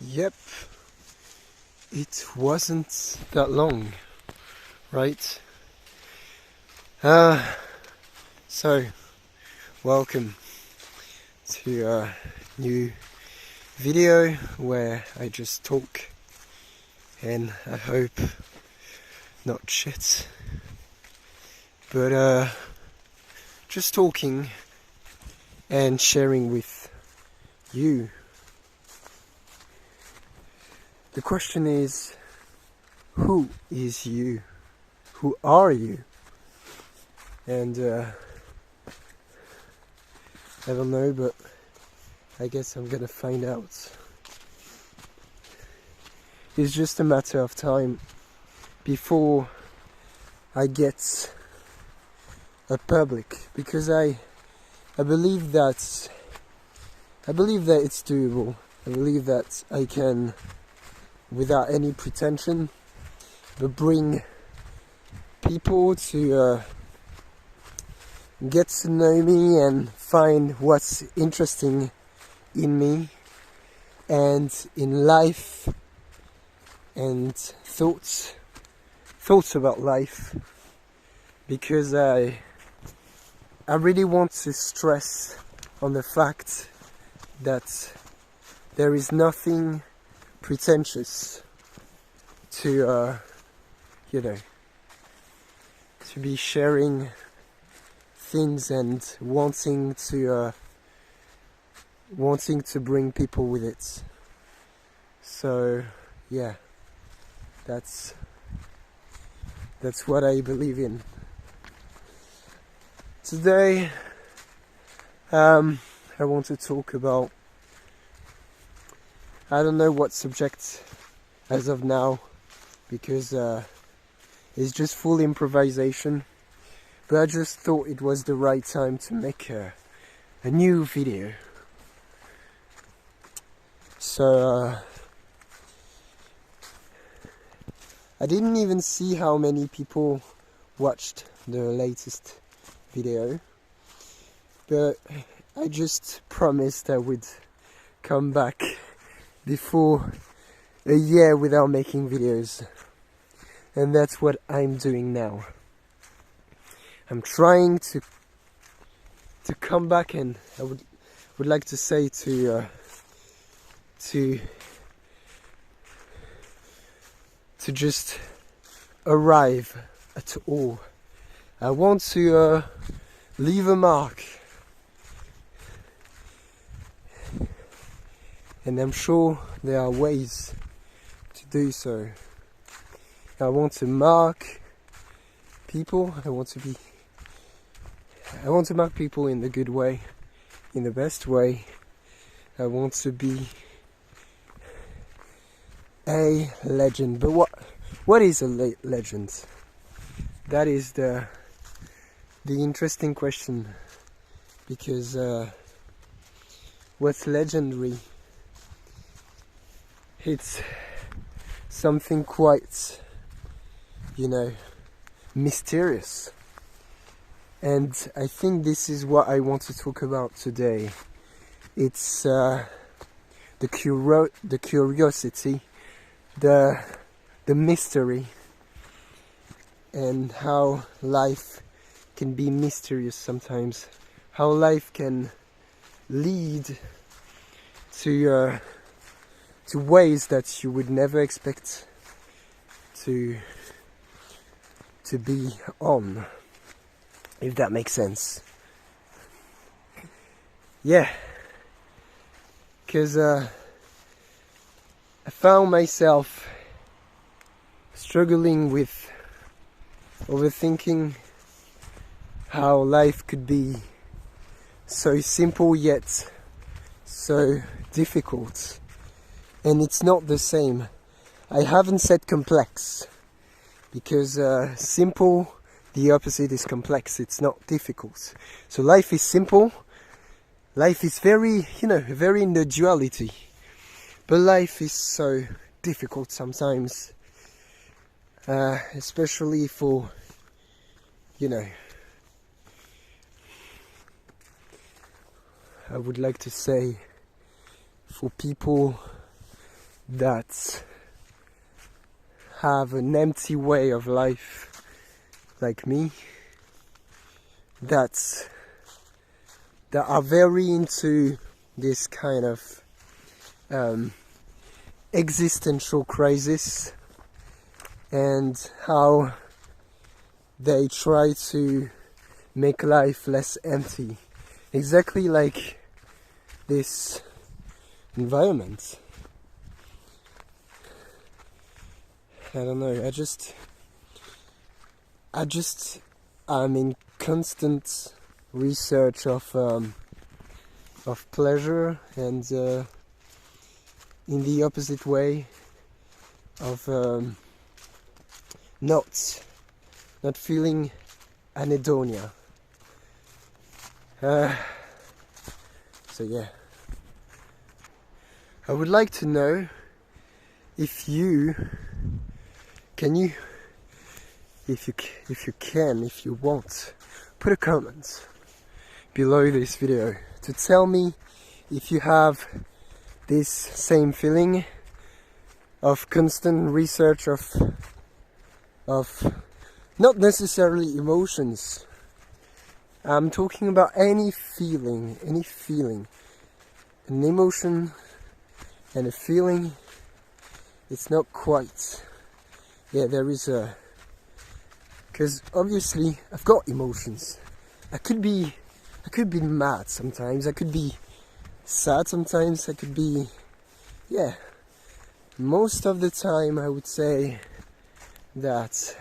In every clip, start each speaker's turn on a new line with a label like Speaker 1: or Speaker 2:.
Speaker 1: Yep, it wasn't that long, right? So, welcome to a new video where I just talk and I hope not shit, but just talking and sharing with you. The question is, who is you? Who are you? And I don't know, but I guess I'm gonna find out. It's just a matter of time before I get a public, because I believe that it's doable. I believe that I can, without any pretension, but bring people to get to know me and find what's interesting in me and in life and thoughts about life, because I really want to stress on the fact that there is nothing pretentious to to be sharing things and wanting to bring people with it. So yeah, that's what I believe in. Today I want to talk about, I don't know what subject as of now, because it's just full improvisation, but I just thought it was the right time to make a new video. So I didn't even see how many people watched the latest video, but I just promised I would come back before a year without making videos, and that's what I'm doing now. I'm trying to come back, and I would like to say to just arrive at all. I want to leave a mark, and I'm sure there are ways to do so. I want to mark people. I want to mark people in the good way, in the best way. I want to be a legend. But what is a legend? That is the interesting question, because what's legendary? It's something quite, mysterious. And I think this is what I want to talk about today. It's the curiosity, the mystery, and how life can be mysterious sometimes. How life can lead to ways that you would never expect to be on, if that makes sense. Yeah, because I found myself struggling with overthinking how life could be so simple yet so difficult. And it's not the same. I haven't said complex, because simple, the opposite is complex. It's not difficult. So life is simple. Life is very, very in the duality. But life is so difficult sometimes. Especially for, I would like to say, for people that have an empty way of life like me, that are very into this kind of existential crisis, and how they try to make life less empty, exactly like this environment. I don't know, I'm in constant research of pleasure, and in the opposite way of not feeling anhedonia. So yeah, I would like to know if you want, put a comment below this video to tell me if you have this same feeling of constant research of not necessarily emotions. I'm talking about any feeling, an emotion and a feeling. It's not quite. Yeah, there is a. Because obviously I've got emotions. I could be mad sometimes. I could be sad sometimes. I could be, yeah. Most of the time, I would say that.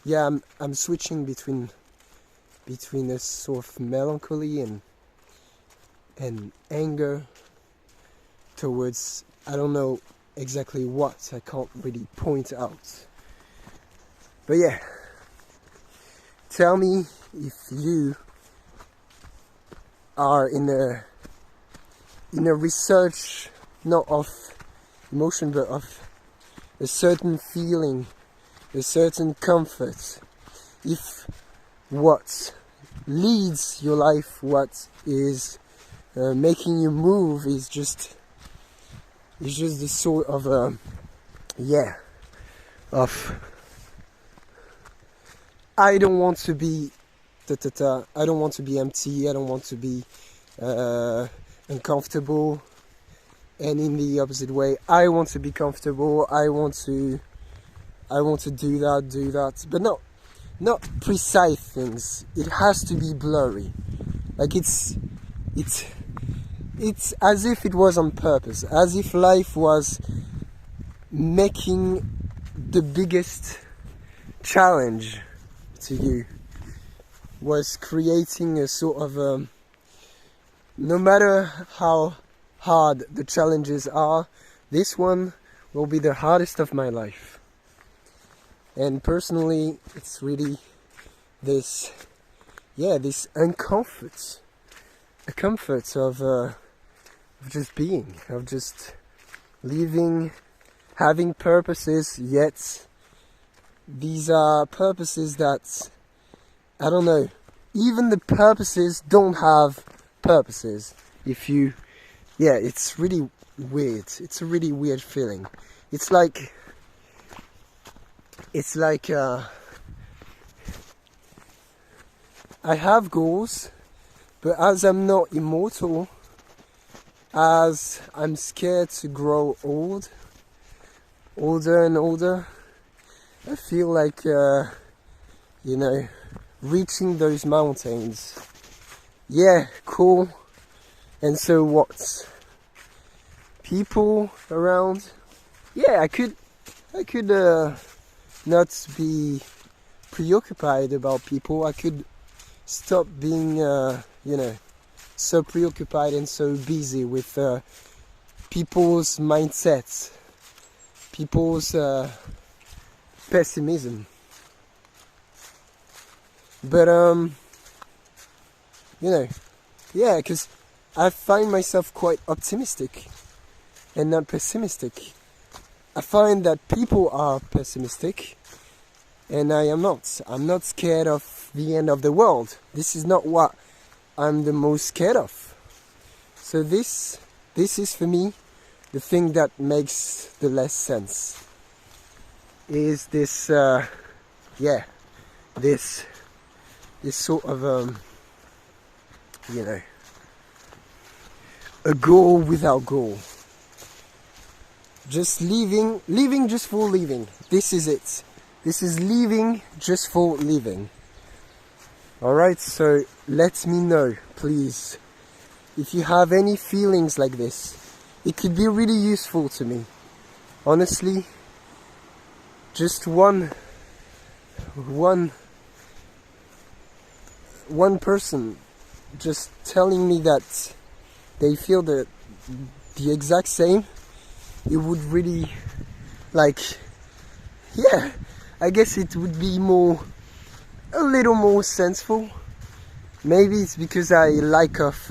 Speaker 1: Yeah, I'm switching between a sort of melancholy and anger towards, I don't know exactly what, I can't really point out. But yeah, tell me if you are in a research, not of emotion, but of a certain feeling, a certain comfort. If what leads your life, what is making you move, is just the sort of I don't want to be I don't want to be empty, I don't want to be uncomfortable, and in the opposite way, I want to be comfortable, I want to do that, but not precise things. It has to be blurry. Like it's as if it was on purpose, as if life was making the biggest challenge to you, was creating a sort of no matter how hard the challenges are, this one will be the hardest of my life. And personally, it's really this uncomfort, a comfort of just being, of just living, having purposes, yet these are purposes that, I don't know, even the purposes don't have purposes. It's really weird. It's a really weird feeling. It's like I have goals, but as I'm not immortal, as I'm scared to grow older and older, I feel like, reaching those mountains. Yeah, cool. And so what? People around? Yeah, I could not be preoccupied about people. I could stop being, so preoccupied and so busy with people's mindsets, people's pessimism. But because I find myself quite optimistic and not pessimistic. I find that people are pessimistic, and I am not. I'm not scared of the end of the world. This is not what I'm the most scared of. So this this is for me the thing that makes the less sense. Is this, this sort of, a goal without goal. Just living just for living. This is it. This is living just for living. Alright, so let me know, please, if you have any feelings like this. It could be really useful to me. Honestly, just one person just telling me that they feel the exact same, it would really, I guess it would be a little more sensible. Maybe it's because I lack of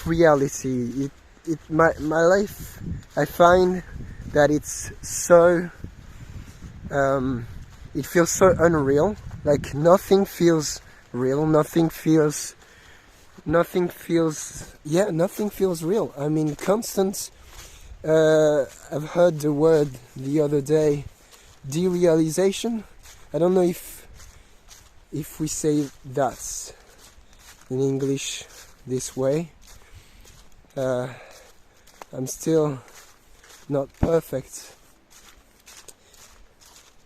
Speaker 1: reality. My life, I find that it's so, it feels so unreal. Like nothing feels real. Nothing feels real. I mean, constant. I've heard the word the other day, derealization. I don't know if we say that in English this way. I'm still not perfect.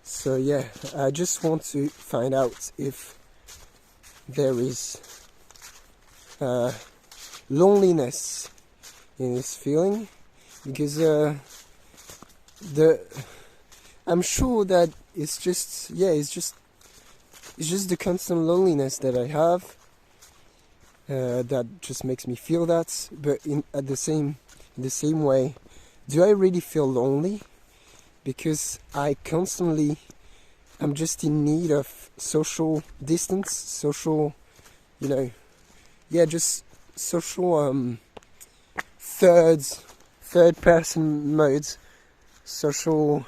Speaker 1: So yeah, I just want to find out if there is loneliness in this feeling, because I'm sure that it's just the constant loneliness that I have that just makes me feel that. But in the same way, do I really feel lonely? Because I'm just in need of social distance, social, just social third person modes, social.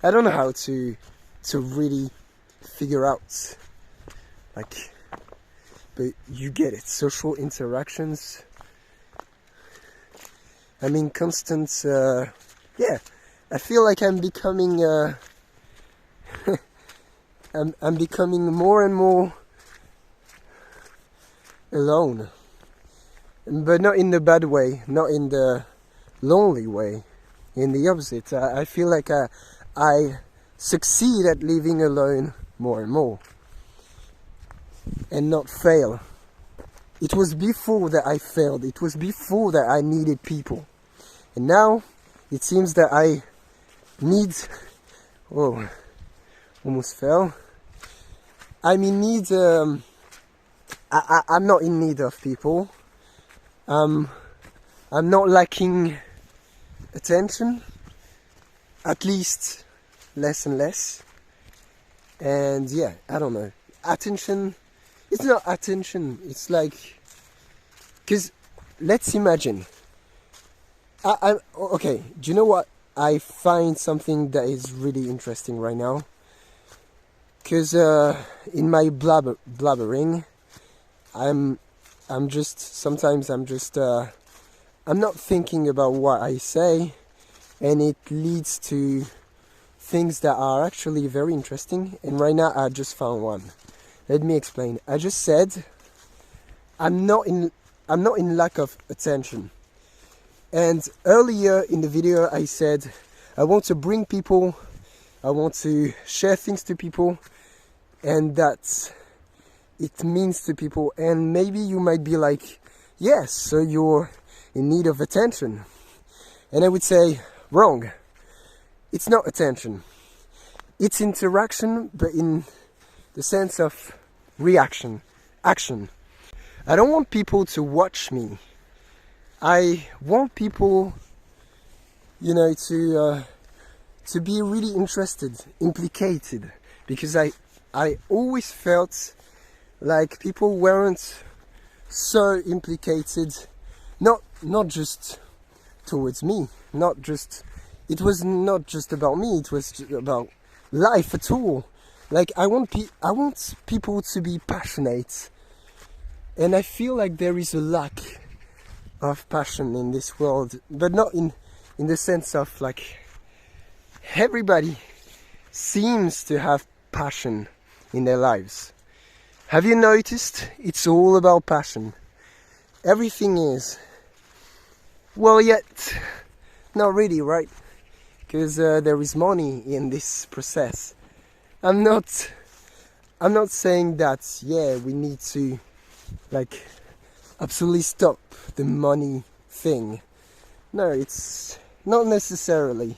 Speaker 1: I don't know how to really figure out, but you get it. Social interactions. I mean, constant. I feel like I'm becoming. I'm becoming more and more alone, but not in the bad way, not in the lonely way. In the opposite, I feel like I succeed at living alone more and more, and not fail. It was before that I failed. It was before that I needed people, and now it seems that I need. Oh, almost fell. I'm in need. I'm not in need of people. I'm not lacking attention. At least less and less. And yeah, I don't know. Attention. It's not attention. It's like, because let's imagine. Okay. Do you know what? I find something that is really interesting right now. Because in my blabbering, I'm not thinking about what I say, and it leads to things that are actually very interesting. And right now I just found one. Let me explain. I just said I'm not in lack of attention. And earlier in the video I said I want to bring people, I want to share things to people, and that it means to people. And maybe you might be like, yes, so you're in need of attention. And I would say, wrong. It's not attention. It's interaction, but in the sense of reaction, action. I don't want people to watch me. I want people, to be really interested, implicated, because I always felt like people weren't so implicated, not just towards me, it was not just about me, it was about life at all. Like I want people to be passionate, and I feel like there is a lack of passion in this world, but not in the sense of like everybody seems to have passion in their lives. Have you noticed? It's all about passion. Everything is. Well, yet not really, right? Because there is money in this process. I'm not saying that, yeah, we need to like absolutely stop the money thing. No, it's not necessarily.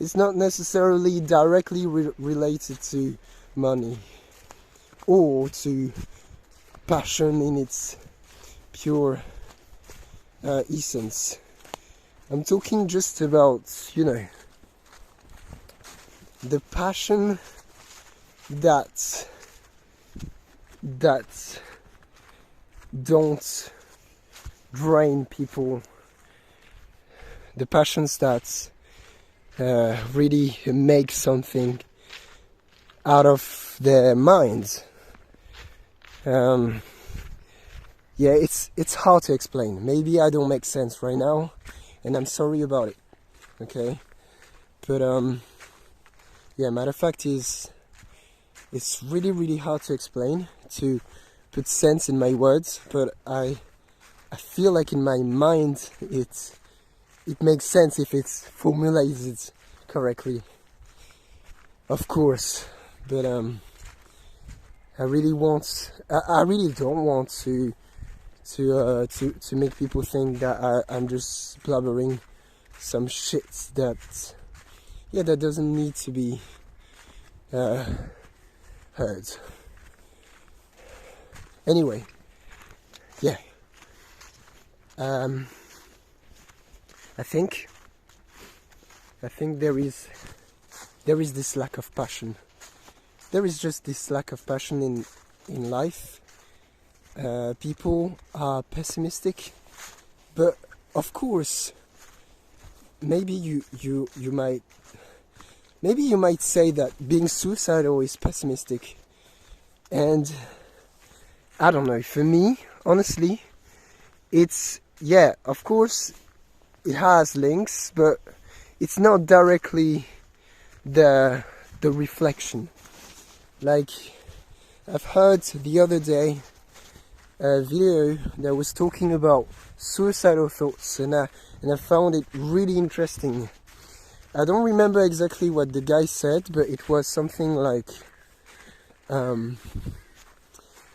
Speaker 1: It's not necessarily directly related to money or to passion in its pure essence. I'm talking just about, the passion that don't drain people, the passions that really make something out of their minds. Yeah, it's hard to explain. Maybe I don't make sense right now, and I'm sorry about it. Okay, but yeah, matter of fact is, it's really, really hard to explain, to put sense in my words, but I feel like in my mind it makes sense if it's formulated correctly. Of course, but I really don't want to make people think that I'm just blabbering some shit that doesn't need to be heard. Anyway, yeah. I think there is this lack of passion. There is just this lack of passion in life. People are pessimistic, but of course, maybe you might say that being suicidal is pessimistic, and I don't know. For me, honestly, it's, yeah, of course, it has links, but it's not directly the reflection. Like, I've heard the other day a video that was talking about suicidal thoughts, and I found it really interesting. I don't remember exactly what the guy said, but it was something like,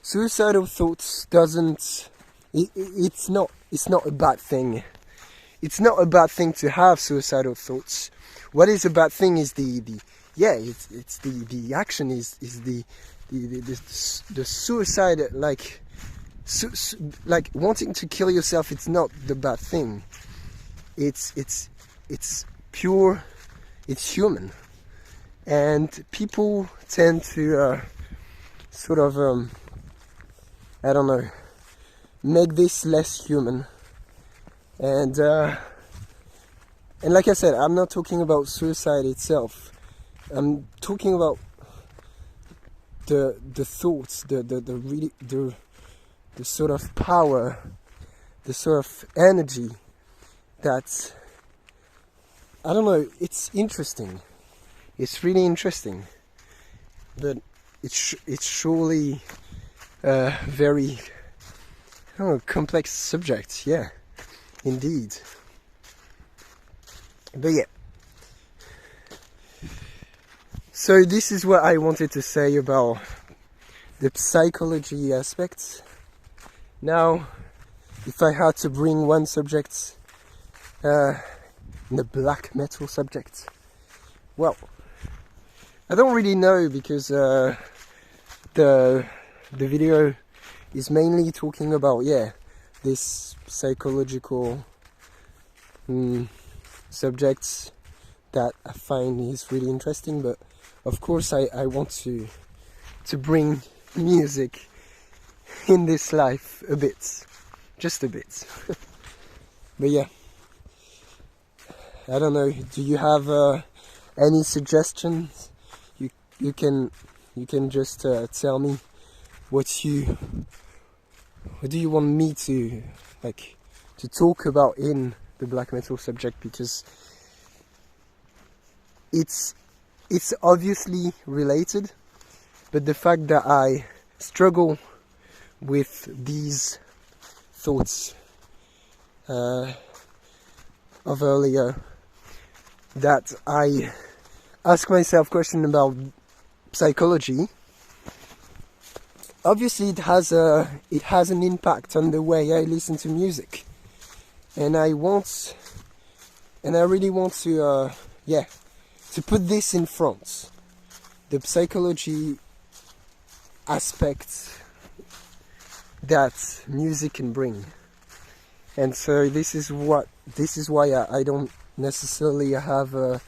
Speaker 1: suicidal thoughts it's not a bad thing. It's not a bad thing to have suicidal thoughts. What is a bad thing is the action, is the suicide, like wanting to kill yourself. It's not the bad thing. It's pure. It's human, and people tend to sort of I don't know, make this less human. And like I said, I'm not talking about suicide itself. I'm talking about the thoughts, the sort of power, the sort of energy that, I don't know, it's interesting. It's really interesting. But it's surely a very, complex subject, yeah. Indeed. But yeah. So this is what I wanted to say about the psychology aspects. Now, if I had to bring one subject, the black metal subject, well, I don't really know, because the video is mainly talking about, this psychological subjects that I find is really interesting. But of course I want to bring music in this life a bit, just a bit. But yeah, I don't know, do you have any suggestions? You can just tell me what do you want me to talk about in the black metal subject, because it's obviously related, but the fact that I struggle with these thoughts of earlier, that I ask myself questions about psychology, obviously it has an impact on the way I listen to music, and I really want to to put this in front, the psychology aspect that music can bring. And so this is why I don't necessarily have a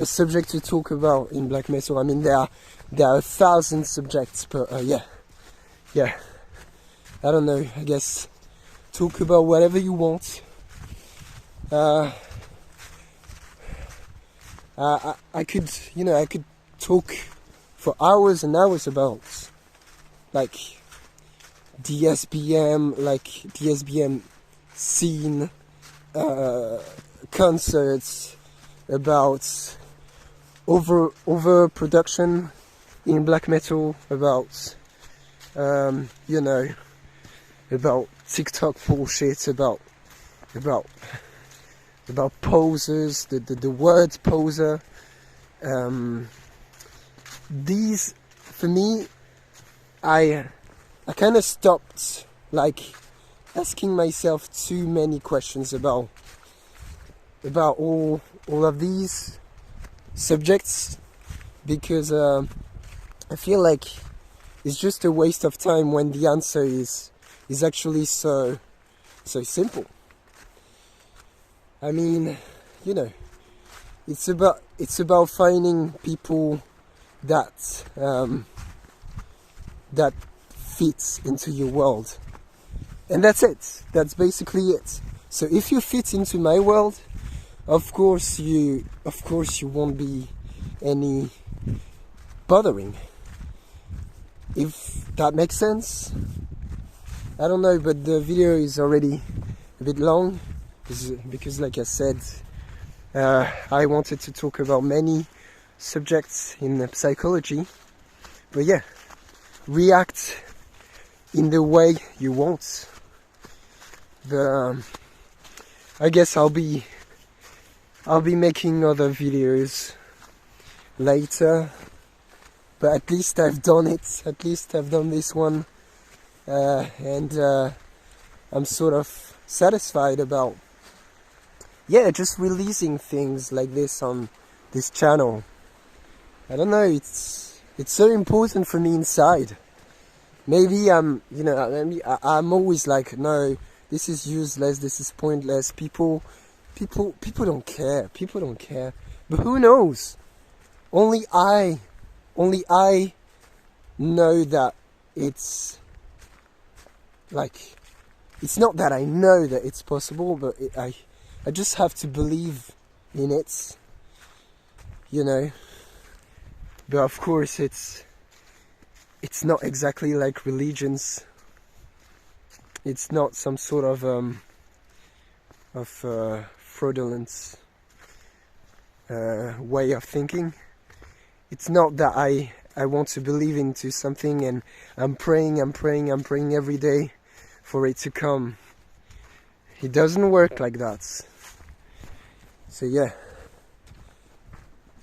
Speaker 1: subject to talk about in black metal. I mean, there are 1,000 subjects, but I don't know, I guess talk about whatever you want. I could talk for hours and hours about like DSBM scene, concerts, about overproduction in black metal, about about TikTok bullshit, about posers, the word poser. These, for me, I kind of stopped like asking myself too many questions about all of these subjects, because I feel like it's just a waste of time when the answer is actually so simple. I mean, it's about finding people that that fits into your world, and that's it. That's basically it. So if you fit into my world, of course you won't be any bothering. If that makes sense. I don't know, but the video is already a bit long because like I said, I wanted to talk about many subjects in psychology, but yeah, react in the way you want. I guess I'll be making other videos later, but at least I've done it. At least I've done this one, and I'm sort of satisfied about just releasing things like this on this channel. I don't know, it's so important for me inside. Maybe I'm always like, no, this is useless, this is pointless. People don't care. People don't care. But who knows? Only I know that it's like, it's not that I know that it's possible, but I just have to believe in it, But of course, it's not exactly like religions. It's not some sort of fraudulent way of thinking. It's not that I want to believe into something and I'm praying every day for it to come. It doesn't work like that. So yeah,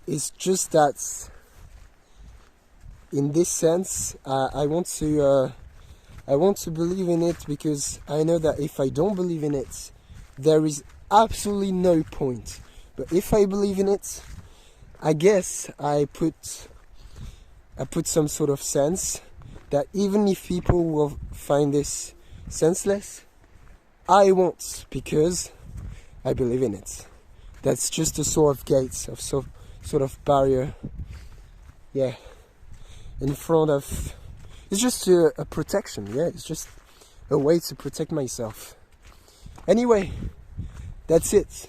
Speaker 1: it's just that in this sense, I want to believe in it, because I know that if I don't believe in it, there is absolutely no point. But if I believe in it, I guess I put some sort of sense that even if people will find this senseless, I won't, because I believe in it. That's just a sort of gate, of sort of barrier, in front of. It's just a protection, it's just a way to protect myself. Anyway, that's it.